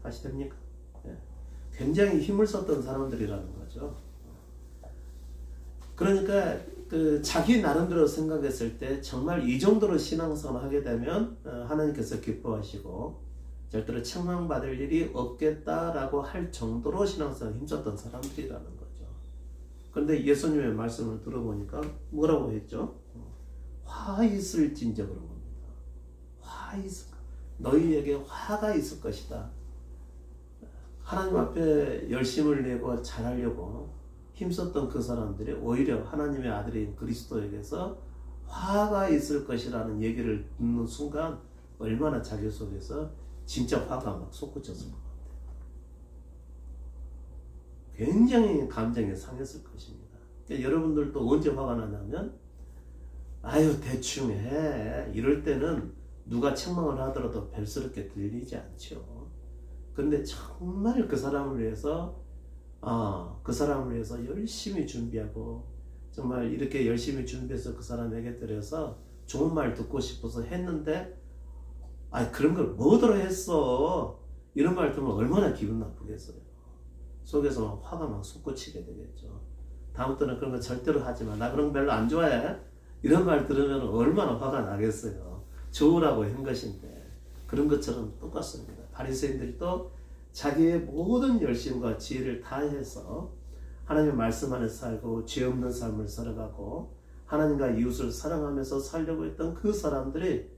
아시됩니까? 예. 굉장히 힘을 썼던 사람들이라는 거죠. 그러니까 그 자기 나름대로 생각했을 때 정말 이 정도로 신앙생활을 하게 되면 하나님께서 기뻐하시고 절대로 책망받을 일이 없겠다라고 할 정도로 신앙생활에 힘썼던 사람들이라는 거죠. 그런데 예수님의 말씀을 들어보니까 뭐라고 했죠? 화 있을진저 그런 겁니다. 화 있을 너희에게 화가 있을 것이다. 하나님 앞에 열심을 내고 잘하려고 힘썼던 그 사람들이 오히려 하나님의 아들인 그리스도에게서 화가 있을 것이라는 얘기를 듣는 순간 얼마나 자기 속에서 진짜 화가 막 솟구쳤을 것 같아요. 굉장히 감정이 상했을 것입니다. 그러니까 여러분들도 언제 화가 나냐면 아유 대충 해 이럴 때는 누가 책망을 하더라도 별스럽게 들리지 않죠. 그런데 정말 그 사람을 위해서 열심히 준비하고 정말 이렇게 열심히 준비해서 그 사람에게 드려서 좋은 말 듣고 싶어서 했는데 그런 걸 뭐더러 했어 이런 말 들으면 얼마나 기분 나쁘겠어요. 속에서 막 화가 막 솟구치게 되겠죠. 다음부터는 그런 거 절대로 하지 마. 나 그런 거 별로 안 좋아해. 이런 말 들으면 얼마나 화가 나겠어요. 좋으라고 한 것인데. 그런 것처럼 똑같습니다. 바리새인들도 자기의 모든 열심과 지혜를 다해서 하나님의 말씀 안에 살고 죄 없는 삶을 살아가고 하나님과 이웃을 사랑하면서 살려고 했던 그 사람들이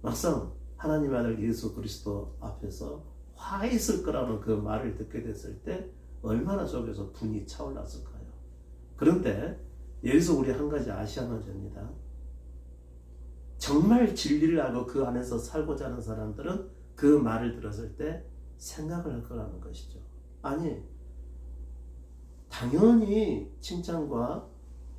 막상 하나님의 아들 예수 그리스도 앞에서 화 있을 거라는 그 말을 듣게 됐을 때 얼마나 속에서 분이 차올랐을까요? 그런데 여기서 우리 한 가지 아셔야만 됩니다. 정말 진리를 알고 그 안에서 살고자 하는 사람들은 그 말을 들었을 때 생각을 할 거라는 것이죠. 아니, 당연히 칭찬과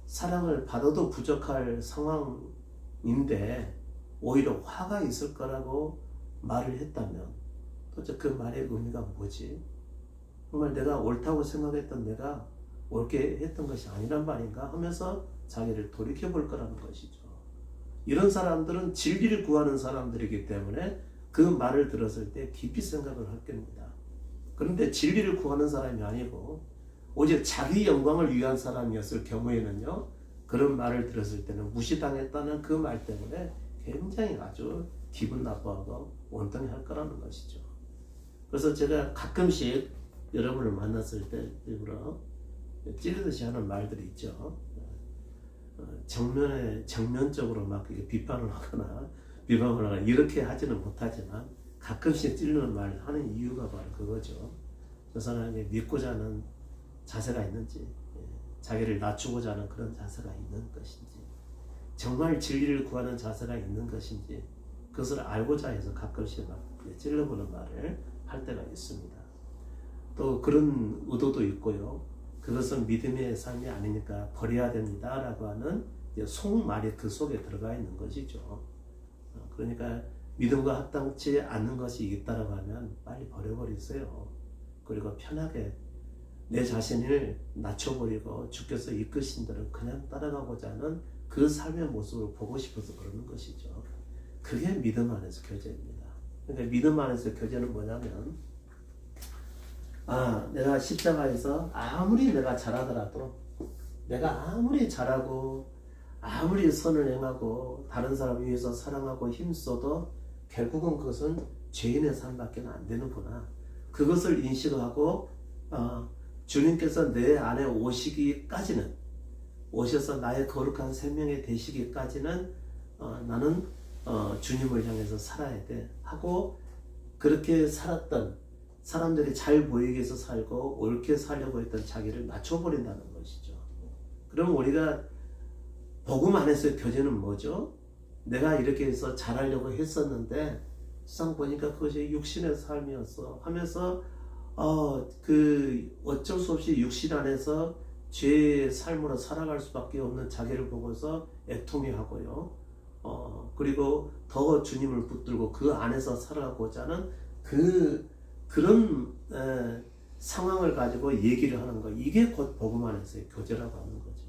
사랑을 받아도 부족할 상황인데 오히려 화가 있을 거라고 말을 했다면 도대체 그 말의 의미가 뭐지? 정말 내가 옳다고 생각했던 내가 옳게 했던 것이 아니란 말인가 하면서 자기를 돌이켜볼 거라는 것이죠. 이런 사람들은 진리를 구하는 사람들이기 때문에 그 말을 들었을 때 깊이 생각을 할 겁니다. 그런데 진리를 구하는 사람이 아니고 오직 자기 영광을 위한 사람이었을 경우에는요, 그런 말을 들었을 때는 무시당했다는 그 말 때문에 굉장히 아주 기분 나빠하고 원통해 할 거라는 것이죠. 그래서 제가 가끔씩 여러분을 만났을 때 일부러 찌르듯이 하는 말들이 있죠. 정면적으로 막 비판을 하거나 이렇게 하지는 못하지만 가끔씩 찌르는 말 하는 이유가 바로 그거죠. 저 사람이 믿고자 하는 자세가 있는지, 자기를 낮추고자 하는 그런 자세가 있는 것인지, 정말 진리를 구하는 자세가 있는 것인지, 그것을 알고자 해서 가끔씩 막 찔러보는 말을 할 때가 있습니다. 또 그런 의도도 있고요. 그것은 믿음의 삶이 아니니까 버려야 됩니다 라고 하는 속말이 그 속에 들어가 있는 것이죠. 그러니까 믿음과 합당치 않는 것이 있다라고 하면 빨리 버려버리세요. 그리고 편하게 내 자신을 낮춰버리고 주께서 이끄신 대로 그냥 따라가고자 하는 그 삶의 모습을 보고 싶어서 그러는 것이죠. 그게 믿음 안에서 교제입니다. 그러니까 믿음 안에서 교제는 뭐냐면 내가 십자가에서 아무리 내가 잘하더라도 내가 아무리 잘하고 아무리 선을 행하고 다른 사람을 위해서 사랑하고 힘써도 결국은 그것은 죄인의 삶밖에 안 되는구나. 그것을 인식하고 주님께서 내 안에 오셔서 나의 거룩한 생명이 되시기까지는 나는 주님을 향해서 살아야 돼 하고 그렇게 살았던 사람들이 잘 보이기 위해서 살고 옳게 살려고 했던 자기를 낮춰버린다는 것이죠. 그럼 우리가 복음 안에서의 교제는 뭐죠? 내가 이렇게 해서 잘하려고 했었는데 세상 보니까 그것이 육신의 삶이었어 하면서 어쩔 수 없이 육신 안에서 죄의 삶으로 살아갈 수밖에 없는 자기를 보고서 애통해하고요. 그리고 더 주님을 붙들고 그 안에서 살아가고자 하는 그런 상황을 가지고 얘기를 하는 거, 이게 곧 복음 안에서의 교제라고 하는 거죠.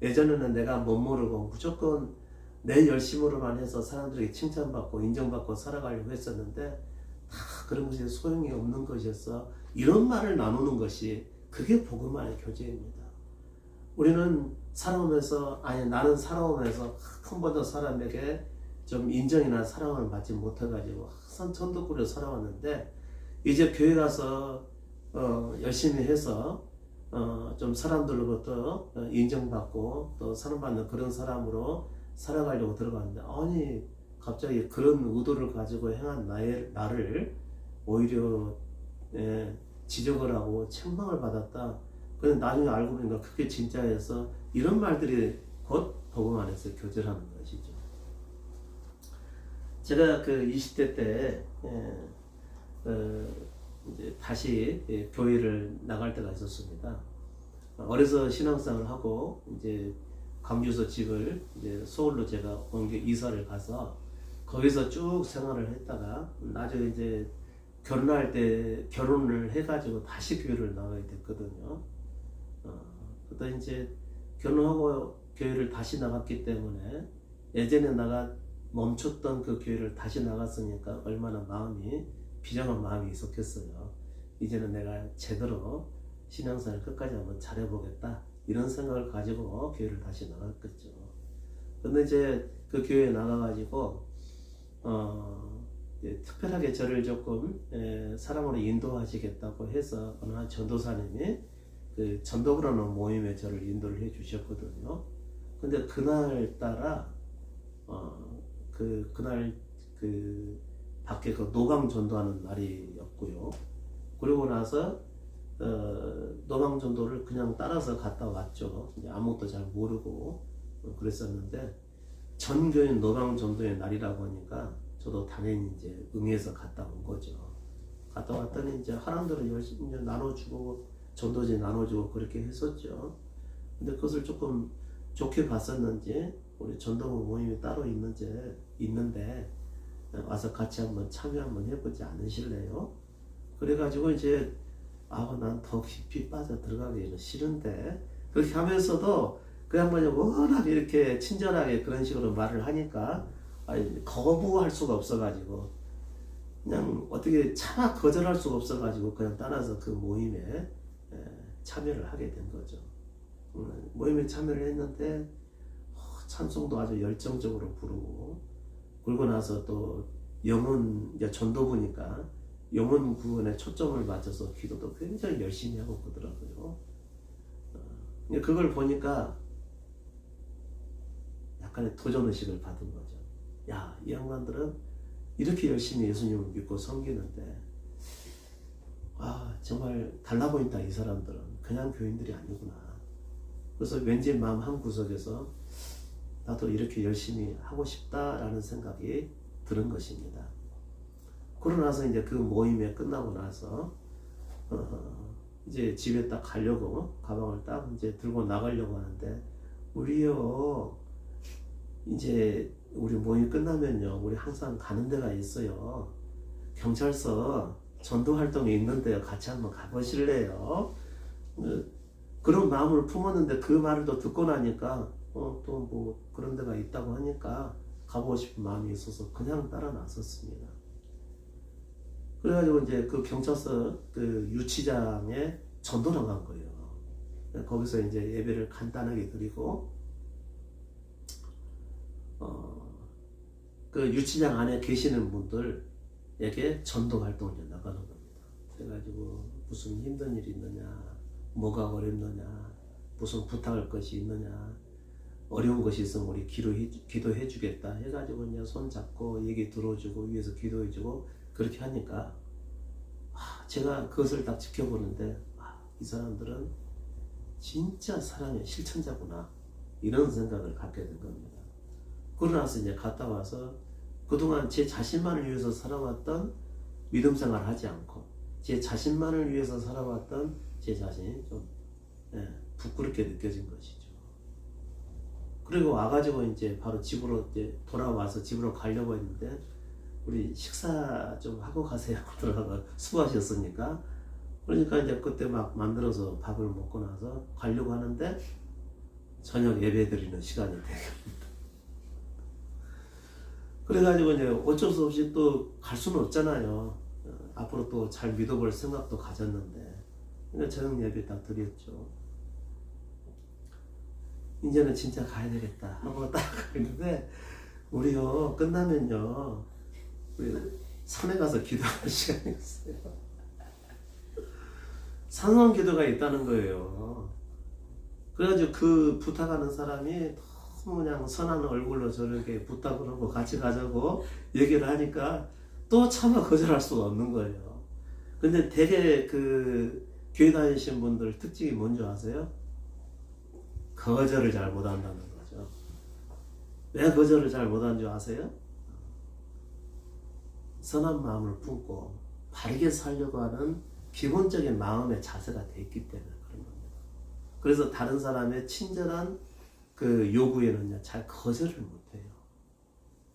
예전에는 내가 못 모르고 무조건 내 열심으로만 해서 사람들에게 칭찬받고 인정받고 살아가려고 했었는데 다 그런 것이 소용이 없는 것이었어. 이런 말을 나누는 것이 그게 복음 안의 교제입니다. 우리는 살아오면서 나는 살아오면서 한 번도 사람에게 좀 인정이나 사랑을 받지 못해가지고 항상 천덕꾸려 살아왔는데 이제 교회 가서 열심히 해서 좀 사람들로부터 인정받고 또 사랑받는 그런 사람으로 살아가려고 들어갔는데 아니 갑자기 그런 의도를 가지고 행한 나를 오히려 지적을 하고 책망을 받았다. 근데 나중에 알고 보니까 그게 진짜여서 이런 말들이 곧 복음 안에서 교제라는 것이죠. 제가 그 20대 때 이제 다시 교회를 나갈 때가 있었습니다. 어려서 신앙생활을 하고 이제 광주에서 집을 이제 서울로 제가 옮겨 이사를 가서 거기서 쭉 생활을 했다가 나중에 이제 결혼할 때 결혼을 해가지고 다시 교회를 나가게 됐거든요. 그때 이제 결혼하고 교회를 다시 나갔기 때문에 예전에 나가 멈췄던 그 교회를 다시 나갔으니까 얼마나 마음이 비장한 마음이 있었겠어요. 이제는 내가 제대로 신앙생활 끝까지 한번 잘해보겠다 이런 생각을 가지고 교회를 다시 나갔겠죠. 근데 이제 그 교회에 나가가지고 특별하게 저를 조금 사랑으로 인도하시겠다고 해서 어느 한 전도사님이 그 전도부라는 모임에 저를 인도를 해 주셨거든요. 근데 그날 따라 그날 그 밖에 그 노방 전도하는 날이었고요. 그러고 나서 노방 전도를 그냥 따라서 갔다 왔죠. 이제 아무것도 잘 모르고 그랬었는데 전교인 노방 전도의 날이라고 하니까 저도 당연히 이제 응해서 갔다 온 거죠. 갔다 왔더니 이제 하나님들은 열심히 나눠주고 전도지 나눠주고 그렇게 했었죠. 근데 그것을 조금 좋게 봤었는지 우리 전도부 모임이 따로 있는데 와서 같이 한번 참여 한번 해보지 않으실래요? 그래가지고 이제 난 더 깊이 빠져 들어가기는 싫은데 그렇게 하면서도 그 양반이 워낙 이렇게 친절하게 그런 식으로 말을 하니까 거부할 수가 없어가지고 그냥 어떻게 차마 거절할 수가 없어가지고 그냥 따라서 그 모임에 참여를 하게 된 거죠. 모임에 참여를 했는데 찬송도 아주 열정적으로 부르고 그러고 나서 또 영혼 전도부니까 영혼 구원에 초점을 맞춰서 기도도 굉장히 열심히 하고 그러더라고요. 그걸 보니까 약간의 도전의식을 받은 거죠. 야, 이 양반들은 이렇게 열심히 예수님을 믿고 섬기는데 정말 달라 보인다. 이 사람들은 그냥 교인들이 아니구나. 그래서 왠지 마음 한 구석에서 나도 이렇게 열심히 하고 싶다라는 생각이 드는 것입니다. 그러고 나서 이제 그 모임에 끝나고 나서 이제 집에 딱 가려고 가방을 딱 이제 들고 나가려고 하는데 우리요 이제 우리 모임 끝나면요 우리 항상 가는 데가 있어요. 경찰서 전도 활동이 있는데요. 같이 한번 가보실래요? 그런 마음을 품었는데 그 말을 또 듣고 나니까 또 뭐 그런 데가 있다고 하니까 가보고 싶은 마음이 있어서 그냥 따라 나섰습니다. 그래가지고 이제 그 경찰서 그 유치장에 전도를 간 거예요. 거기서 이제 예배를 간단하게 드리고 그 유치장 안에 계시는 분들에게 전도 활동을 나가는 겁니다. 그래가지고 무슨 힘든 일이 있느냐, 뭐가 어렵느냐, 무슨 부탁할 것이 있느냐, 어려운 것이 있으면 우리 기도해 주겠다 해가지고 그냥 손 잡고 얘기 들어주고 위에서 기도해주고 그렇게 하니까 제가 그것을 딱 지켜보는데 이 사람들은 진짜 사랑의 실천자구나 이런 생각을 갖게 된 겁니다. 그러고 나서 이제 갔다 와서 그동안 제 자신만을 위해서 살아왔던 믿음 생활을 하지 않고 제 자신만을 위해서 살아왔던 제 자신이 좀 부끄럽게 느껴진 것이죠. 그리고 와가지고 이제 바로 집으로 이제 돌아와서 집으로 가려고 했는데 우리 식사 좀 하고 가세요. 들어가서 수고하셨으니까. 그러니까 이제 그때 막 만들어서 밥을 먹고 나서 가려고 하는데 저녁 예배 드리는 시간이 되겠습니다. 그래가지고 이제 어쩔 수 없이 또 갈 수는 없잖아요. 앞으로 또 잘 믿어볼 생각도 가졌는데 그냥 저녁 예배 딱 드렸죠. 이제는 진짜 가야 되겠다 하고 딱 했는데 우리요 끝나면요 우리 산에 가서 기도하는 시간이 있어요. 산성 기도가 있다는 거예요. 그래가지고 그 부탁하는 사람이 너무 그냥 선한 얼굴로 저렇게 부탁을 하고 같이 가자고 얘기를 하니까 또 차마 거절할 수가 없는 거예요. 근데 되게 그 교회 다니신 분들 특징이 뭔지 아세요? 거절을 잘 못한다는 거죠. 왜 거절을 잘 못한 줄 아세요? 선한 마음을 품고 바르게 살려고 하는 기본적인 마음의 자세가 돼 있기 때문에 그런 겁니다. 그래서 다른 사람의 친절한 그 요구에는요 잘 거절을 못해요.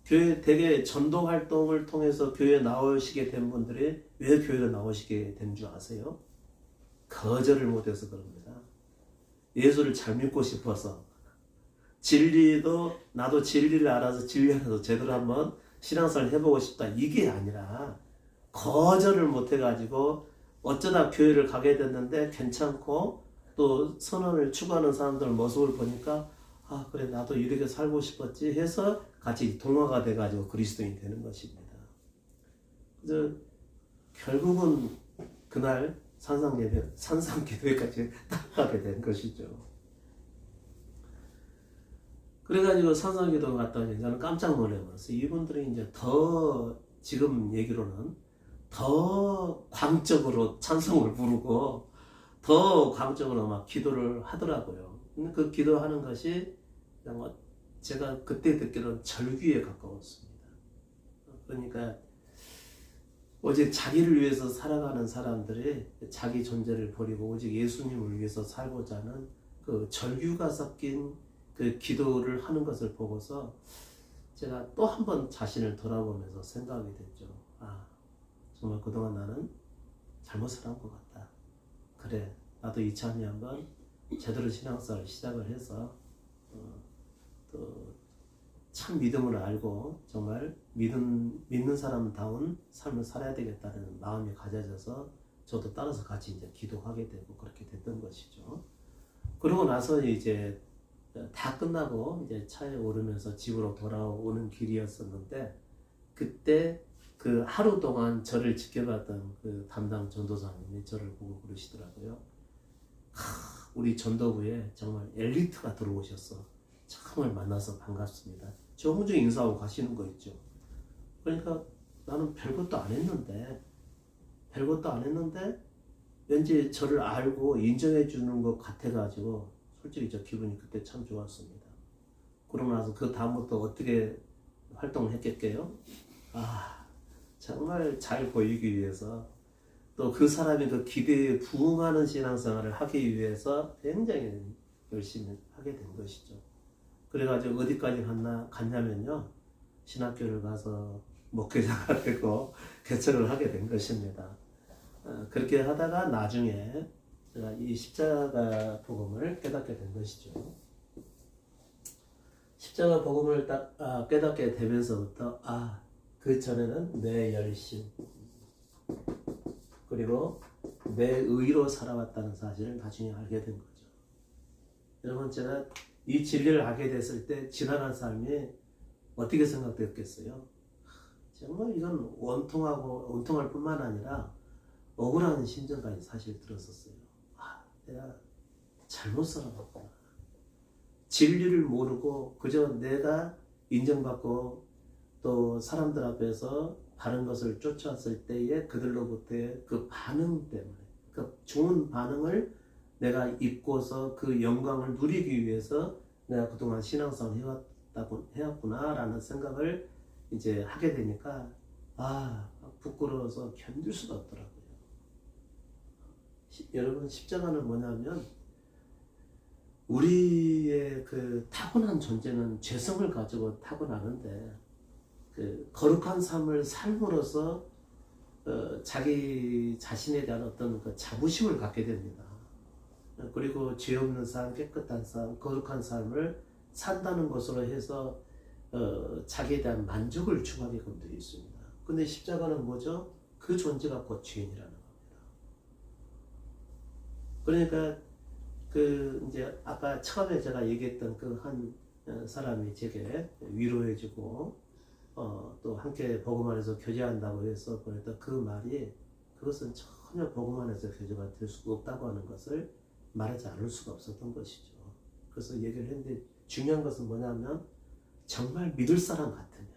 교회 되게 전도 활동을 통해서 교회에 나오시게 된 분들이 왜 교회로 나오시게 된 줄 아세요? 거절을 못해서 그럽니다. 예수를 잘 믿고 싶어서 진리도 나도 진리를 알아서 진리 안에서 제대로 한번 신앙생활을 해보고 싶다 이게 아니라 거절을 못해가지고 어쩌다 교회를 가게 됐는데 괜찮고 또 선언을 추구하는 사람들 모습을 보니까 아 그래 나도 이렇게 살고 싶었지 해서 같이 동화가 돼가지고 그리스도인이 되는 것입니다. 그래서 결국은 그날 산상기도회까지 따라가게 된 것이죠. 그래가지고 산상기도 갔다 오니 저는 깜짝 놀라버렸어요. 이분들이 이제 더 지금 얘기로는 더 광적으로 찬송을 부르고 더 광적으로 막 기도를 하더라고요. 근데 그 기도하는 것이 제가 그때 듣기로는 절규에 가까웠습니다. 그러니까 오직 자기를 위해서 살아가는 사람들이 자기 존재를 버리고 오직 예수님을 위해서 살고자 하는 그 절규가 섞인 그 기도를 하는 것을 보고서 제가 또 한 번 자신을 돌아보면서 생각이 됐죠. 아, 정말 그동안 나는 잘못 살아온 것 같다. 그래, 나도 이참에 한번 제대로 신앙생활을 시작을 해서 또 참 믿음을 알고 정말 믿는 사람다운 삶을 살아야 되겠다는 마음이 가져져서 저도 따라서 같이 이제 기도하게 되고 그렇게 됐던 것이죠. 그러고 나서 이제 다 끝나고 이제 차에 오르면서 집으로 돌아오는 길이었었는데 그때 그 하루 동안 저를 지켜봤던 그 담당 전도사님이 저를 보고 그러시더라고요. 우리 전도부에 정말 엘리트가 들어오셨어. 정말 만나서 반갑습니다. 정중히 인사하고 가시는 거 있죠. 그러니까 나는 별것도 안 했는데 왠지 저를 알고 인정해 주는 것 같아가지고 솔직히 저 기분이 그때 참 좋았습니다. 그러고 나서 그 다음부터 어떻게 활동을 했겠게요? 정말 잘 보이기 위해서 또 그 사람의 그 기대에 부응하는 신앙생활을 하기 위해서 굉장히 열심히 하게 된 것이죠. 그래가지고 어디까지 갔냐면요. 신학교를 가서 목회자가 되고 개척을 하게 된 것입니다. 그렇게 하다가 나중에 제가 이 십자가 복음을 깨닫게 된 것이죠. 십자가 복음을 딱 깨닫게 되면서부터 그 전에는 내 열심 그리고 내 의로 살아왔다는 사실을 나중에 알게 된 거죠. 여러분 제가 이 진리를 알게 됐을 때 지나간 삶이 어떻게 생각되었겠어요? 정말 이건 원통할 뿐만 아니라 억울한 심정까지 사실 들었었어요. 내가 잘못 살아왔구나. 진리를 모르고 그저 내가 인정받고 또 사람들 앞에서 바른 것을 쫓아왔을 때에 그들로부터의 그 반응 때문에 그 좋은 반응을 내가 입고서 그 영광을 누리기 위해서 내가 그동안 신앙생활을 해왔구나 라는 생각을 이제 하게 되니까 부끄러워서 견딜 수가 없더라고요. 여러분 십자가는 뭐냐면 우리의 그 타고난 존재는 죄성을 가지고 타고나는데 그 거룩한 삶을 삶으로써 자기 자신에 대한 어떤 그 자부심을 갖게 됩니다. 그리고 죄 없는 삶, 깨끗한 삶, 거룩한 삶을 산다는 것으로 해서 자기에 대한 만족을 추구하게끔 되어 있습니다. 근데 십자가는 뭐죠? 그 존재가 곧 죄인이라는 겁니다. 그러니까 그 이제 아까 처음에 제가 얘기했던 그 한 사람이 제게 위로해주고 또 함께 복음 안에서 교제한다고 해서 보냈던 그 말이 그것은 전혀 복음 안에서 교제가 될 수가 없다고 하는 것을 말하지 않을 수가 없었던 것이죠. 그래서 얘기를 했는데 중요한 것은 뭐냐면 정말 믿을 사람 같으면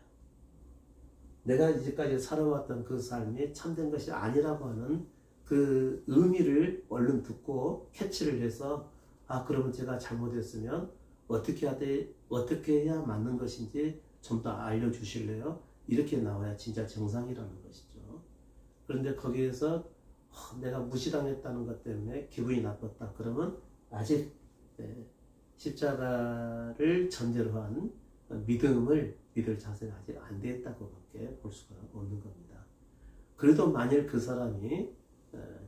내가 이제까지 살아왔던 그 삶이 참된 것이 아니라고 하는 그 의미를 얼른 듣고 캐치를 해서 그러면 제가 잘못했으면 어떻게 해야 맞는 것인지 좀 더 알려주실래요? 이렇게 나와야 진짜 정상이라는 것이죠. 그런데 거기에서 내가 무시당했다는 것 때문에 기분이 나빴다. 그러면 아직 십자가를 전제로 한 믿음을 믿을 자세가 아직 안 됐다고밖에 볼 수가 없는 겁니다. 그래도 만일 그 사람이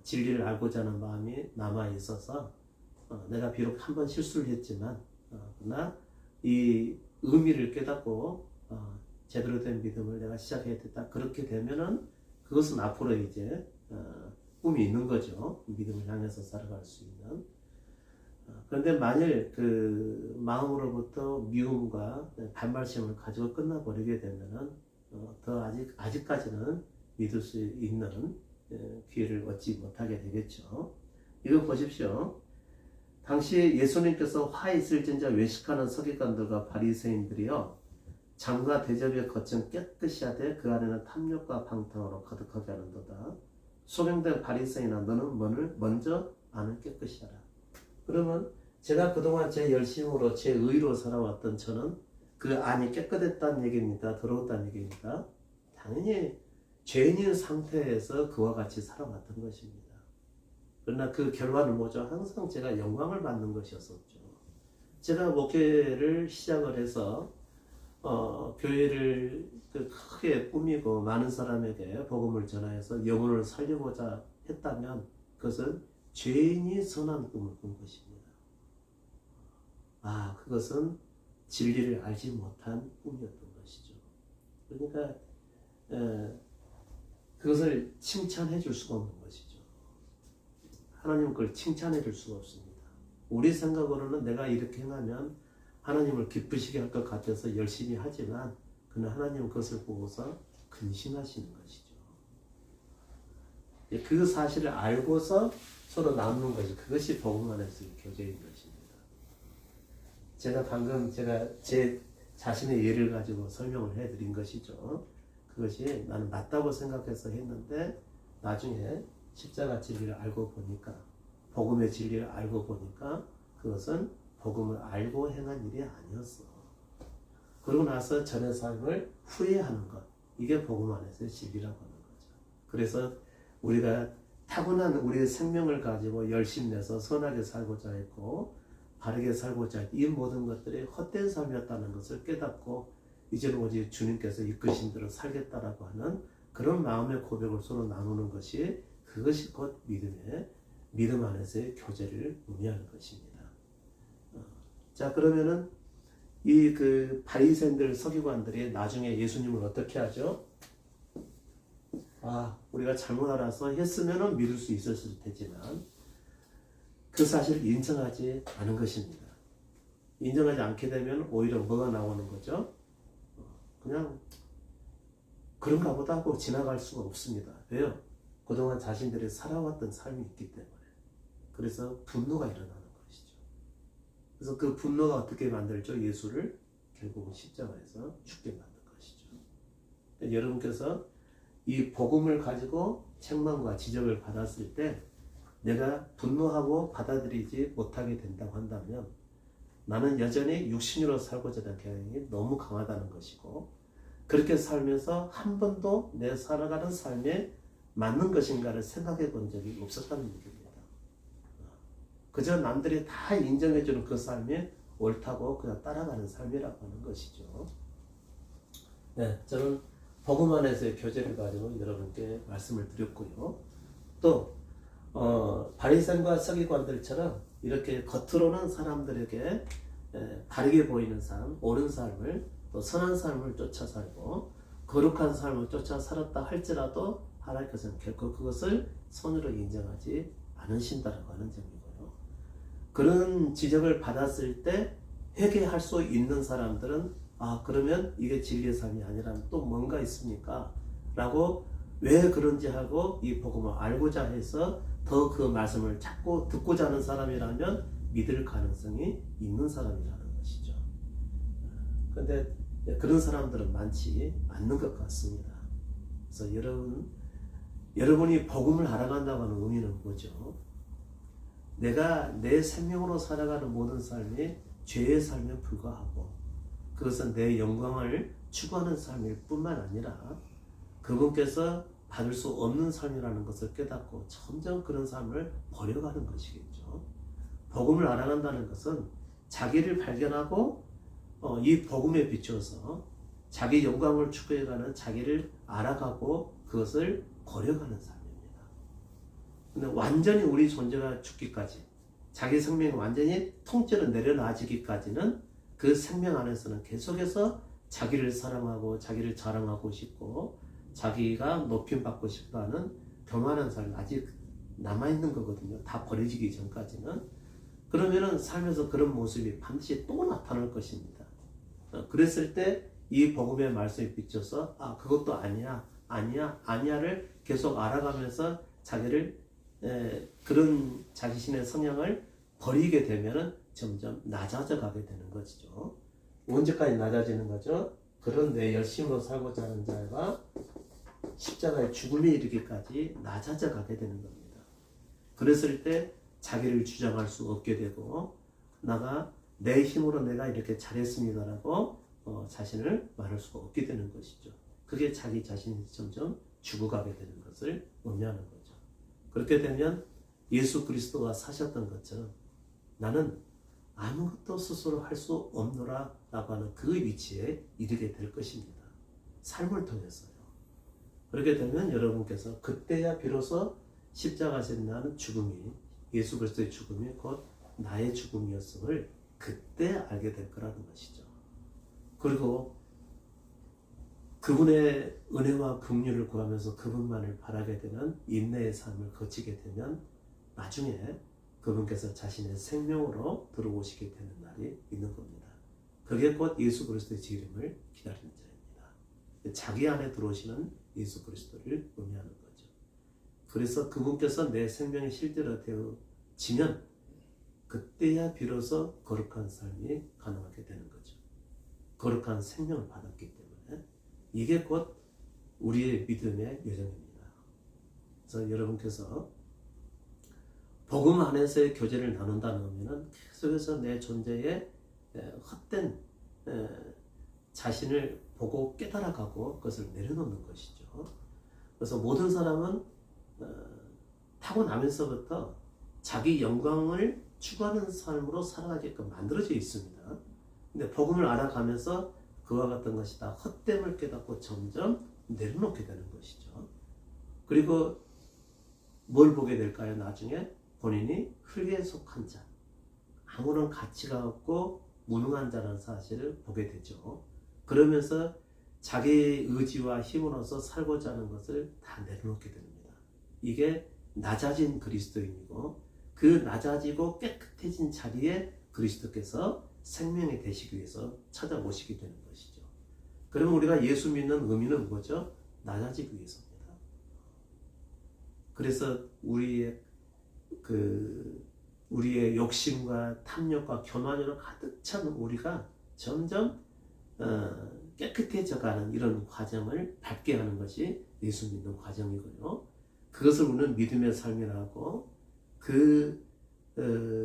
진리를 알고자 하는 마음이 남아 있어서 내가 비록 한 번 실수를 했지만 그러나 이 의미를 깨닫고 제대로 된 믿음을 내가 시작해야 됐다. 그렇게 되면은 그것은 앞으로 이제 꿈이 있는 거죠. 믿음을 향해서 살아갈 수 있는. 그런데 만일 그 마음으로부터 미움과 반발심을 가지고 끝나버리게 되면은 더 아직까지는 믿을 수 있는 기회를 얻지 못하게 되겠죠. 이거 보십시오. 당시 예수님께서 화 있을진저 외식하는 서기관들과 바리새인들이요 장과 대접의 겉은 깨끗이 하되 그 안에는 탐욕과 방탕으로 가득하게 하는도다. 소경된 바리새인아 너는 뭐를 먼저 안을 깨끗이 하라. 그러면 제가 그동안 제 열심으로 제 의로 살아왔던 저는 그 안이 깨끗했다는 얘기입니까? 더러웠다는 얘기입니까? 당연히 죄인인 상태에서 그와 같이 살아왔던 것입니다. 그러나 그 결과는 뭐죠? 항상 제가 영광을 받는 것이었었죠. 제가 목회를 시작을 해서 교회를 크게 꾸미고 많은 사람에게 복음을 전하여서 영혼을 살리고자 했다면 그것은 죄인이 선한 꿈을 꾼 것입니다. 그것은 진리를 알지 못한 꿈이었던 것이죠. 그러니까 그것을 칭찬해 줄 수가 없는 것이죠. 하나님 그걸 칭찬해 줄 수가 없습니다. 우리 생각으로는 내가 이렇게 행하면 하나님을 기쁘시게 할 것 같아서 열심히 하지만 그러나 하나님은 그것을 보고서 근심하시는 것이죠. 그 사실을 알고서 서로 나누는 것이 그것이 복음 안에서의 교제인 것입니다. 제가 방금 제 자신의 예를 가지고 설명을 해드린 것이죠. 그것이 나는 맞다고 생각해서 했는데 나중에 십자가 진리를 알고 보니까 복음의 진리를 알고 보니까 그것은 복음을 알고 행한 일이 아니었어. 그러고 나서 전의 삶을 후회하는 것 이게 복음 안에서의 진리라고 하는 거죠. 그래서 우리가 타고난 우리의 생명을 가지고 열심 내서 선하게 살고자 했고 바르게 살고자 했고 이 모든 것들이 헛된 삶이었다는 것을 깨닫고 이제는 오직 주님께서 이끄신 대로 살겠다라고 하는 그런 마음의 고백을 서로 나누는 것이 그것이 곧 믿음 안에서의 교제를 의미하는 것입니다. 자 그러면은 이 그 바리새인들 서기관들이 나중에 예수님을 어떻게 하죠? 우리가 잘못 알아서 했으면은 믿을 수 있었을 테지만 그 사실을 인정하지 않은 것입니다. 인정하지 않게 되면 오히려 뭐가 나오는 거죠? 그냥 그런가 보다 하고 지나갈 수가 없습니다. 왜요? 그동안 자신들이 살아왔던 삶이 있기 때문에. 그래서 분노가 일어나는 것이죠. 그래서 그 분노가 어떻게 만들죠? 예수를 결국은 십자가에서 죽게 만든 것이죠. 여러분께서 이 복음을 가지고 책망과 지적을 받았을 때 내가 분노하고 받아들이지 못하게 된다고 한다면 나는 여전히 육신으로 살고자 하는 경향이 너무 강하다는 것이고 그렇게 살면서 한 번도 내 살아가는 삶에 맞는 것인가를 생각해 본 적이 없었다는 얘기입니다. 그저 남들이 다 인정해주는 그 삶이 옳다고 그냥 따라가는 삶이라고 하는 것이죠. 네, 저는 복음 안에서의 교제를 가지고 여러분께 말씀을 드렸고요. 또 바리새인과 서기관들처럼 이렇게 겉으로는 사람들에게 바르게 보이는 삶, 옳은 삶을 또 선한 삶을 쫓아 살고 거룩한 삶을 쫓아 살았다 할지라도 하나님께서는 결코 그것을 선으로 인정하지 않으신다라고 하는 점이고요. 그런 지적을 받았을 때 회개할 수 있는 사람들은 그러면 이게 진리의 삶이 아니라면 또 뭔가 있습니까? 라고 왜 그런지 하고 이 복음을 알고자 해서 더 그 말씀을 찾고 듣고자 하는 사람이라면 믿을 가능성이 있는 사람이라는 것이죠. 그런데 그런 사람들은 많지 않는 것 같습니다. 그래서 여러분이 복음을 알아간다고 하는 의미는 뭐죠? 내가 내 생명으로 살아가는 모든 삶이 죄의 삶에 불과하고 그것은 내 영광을 추구하는 삶일 뿐만 아니라 그분께서 받을 수 없는 삶이라는 것을 깨닫고 점점 그런 삶을 버려가는 것이겠죠. 복음을 알아간다는 것은 자기를 발견하고 이 복음에 비추어서 자기 영광을 추구해가는 자기를 알아가고 그것을 버려가는 삶입니다. 근데 완전히 우리 존재가 죽기까지 자기 생명이 완전히 통째로 내려놔지기까지는 그 생명 안에서는 계속해서 자기를 사랑하고 자기를 자랑하고 싶고 자기가 높임받고 싶어하는 교만한 삶이 아직 남아있는 거거든요. 다 버려지기 전까지는. 그러면은 삶에서 그런 모습이 반드시 또 나타날 것입니다. 그랬을 때 이 복음의 말씀에 비춰서 그것도 아니야를 계속 알아가면서 자기를 그런 자신의 성향을 버리게 되면은 점점 낮아져 가게 되는 것이죠. 언제까지 낮아지는 거죠? 그런 내 열심으로 살고자 하는 자가 십자가의 죽음에 이르기까지 낮아져 가게 되는 겁니다. 그랬을 때 자기를 주장할 수 없게 되고 내 힘으로 내가 이렇게 잘했습니다라고 자신을 말할 수가 없게 되는 것이죠. 그게 자기 자신이 점점 죽어가게 되는 것을 의미하는 거죠. 그렇게 되면 예수 그리스도가 사셨던 것처럼 나는 아무것도 스스로 할 수 없노라 라고 하는 그 위치에 이르게 될 것입니다. 삶을 통해서요. 그렇게 되면 여러분께서 그때야 비로소 십자가에서 나는 죽음이 예수 그리스도의 죽음이 곧 나의 죽음이었음을 그때 알게 될 거라는 것이죠. 그리고 그분의 은혜와 긍휼을 구하면서 그분만을 바라게 되는 인내의 삶을 거치게 되면 나중에 그분께서 자신의 생명으로 들어오시게 되는 날이 있는 겁니다. 그게 곧 예수 그리스도의 재림을 기다리는 자입니다. 자기 안에 들어오시는 예수 그리스도를 의미하는 거죠. 그래서 그분께서 내 생명의 실제로 되어지면 그때야 비로소 거룩한 삶이 가능하게 되는 거죠. 거룩한 생명을 받았기 때문에 이게 곧 우리의 믿음의 여정입니다. 그래서 여러분께서 복음 안에서의 교제를 나눈다는 의미는 계속해서 내 존재에 헛된 자신을 보고 깨달아가고 그것을 내려놓는 것이죠. 그래서 모든 사람은 타고나면서부터 자기 영광을 추구하는 삶으로 살아가게끔 만들어져 있습니다. 근데 복음을 알아가면서 그와 같은 것이 다 헛됨을 깨닫고 점점 내려놓게 되는 것이죠. 그리고 뭘 보게 될까요? 나중에 본인이 흙에 속한 자, 아무런 가치가 없고 무능한 자라는 사실을 보게 되죠. 그러면서 자기 의지와 힘으로서 살고자 하는 것을 다 내려놓게 됩니다. 이게 낮아진 그리스도인이고 그 낮아지고 깨끗해진 자리에 그리스도께서 생명이 되시기 위해서 찾아오시게 되는 것이죠. 그러면 우리가 예수 믿는 의미는 뭐죠? 낮아지기 위해서입니다. 그래서 우리의 욕심과 탐욕과 교만으로 가득 찬 우리가 점점 깨끗해져가는 이런 과정을 밟게 하는 것이 예수 믿는 과정이고요. 그것을 우리는 믿음의 삶이라고 그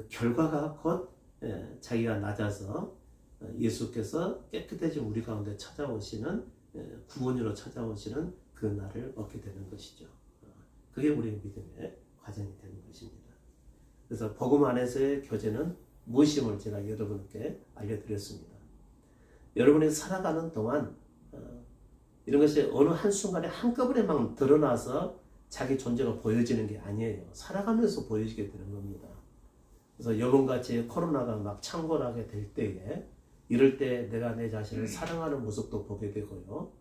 결과가 곧 자기가 낮아서 예수께서 깨끗해진 우리 가운데 찾아오시는 구원으로 찾아오시는 그 날을 얻게 되는 것이죠. 그게 우리의 믿음의 과정이 되는 것입니다. 그래서 복음 안에서의 교제는 무엇임을 제가 여러분께 알려드렸습니다. 여러분이 살아가는 동안 이런 것이 어느 한순간에 한꺼번에 막 드러나서 자기 존재가 보여지는 게 아니에요. 살아가면서 보여지게 되는 겁니다. 그래서 이번같이 코로나가 막 창궐하게 될 때에 이럴 때 내가 내 자신을 사랑하는 모습도 보게 되고요.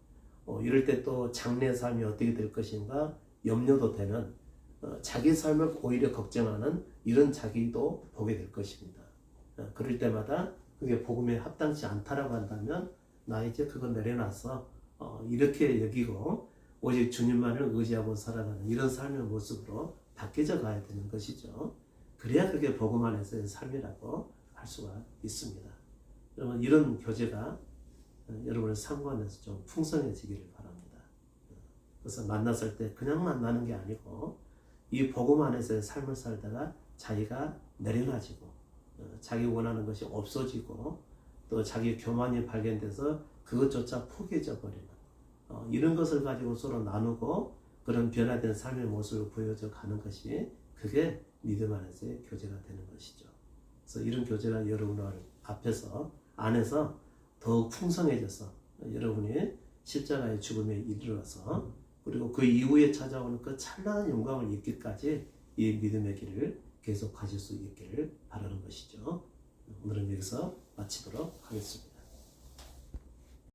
이럴 때 또 장래 삶이 어떻게 될 것인가 염려도 되는 자기 삶을 오히려 걱정하는 이런 자기도 보게 될 것입니다. 그럴 때마다 그게 복음에 합당치 않다라고 한다면 나 이제 그거 내려놔서 이렇게 여기고 오직 주님만을 의지하고 살아가는 이런 삶의 모습으로 바뀌어져 가야 되는 것이죠. 그래야 그게 복음 안에서의 삶이라고 할 수가 있습니다. 여러분 이런 교제가 여러분의 삶 안에서 좀 풍성해지기를 바랍니다. 그래서 만났을 때 그냥 만나는 게 아니고 이 복음 안에서의 삶을 살다가 자기가 내려놔지고 자기 원하는 것이 없어지고 또 자기 교만이 발견돼서 그것조차 포기해져 버리는 이런 것을 가지고 서로 나누고 그런 변화된 삶의 모습을 보여줘 가는 것이 그게 믿음 안에서의 교제가 되는 것이죠. 그래서 이런 교제가 여러분 안에서 더욱 풍성해져서 여러분이 십자가의 죽음에 이르러서 그리고 그 이후에 찾아오는 그 찬란한 영광을 입기까지 이 믿음의 길을 계속 가실 수 있기를 바라는 것이죠. 오늘은 여기서 마치도록 하겠습니다.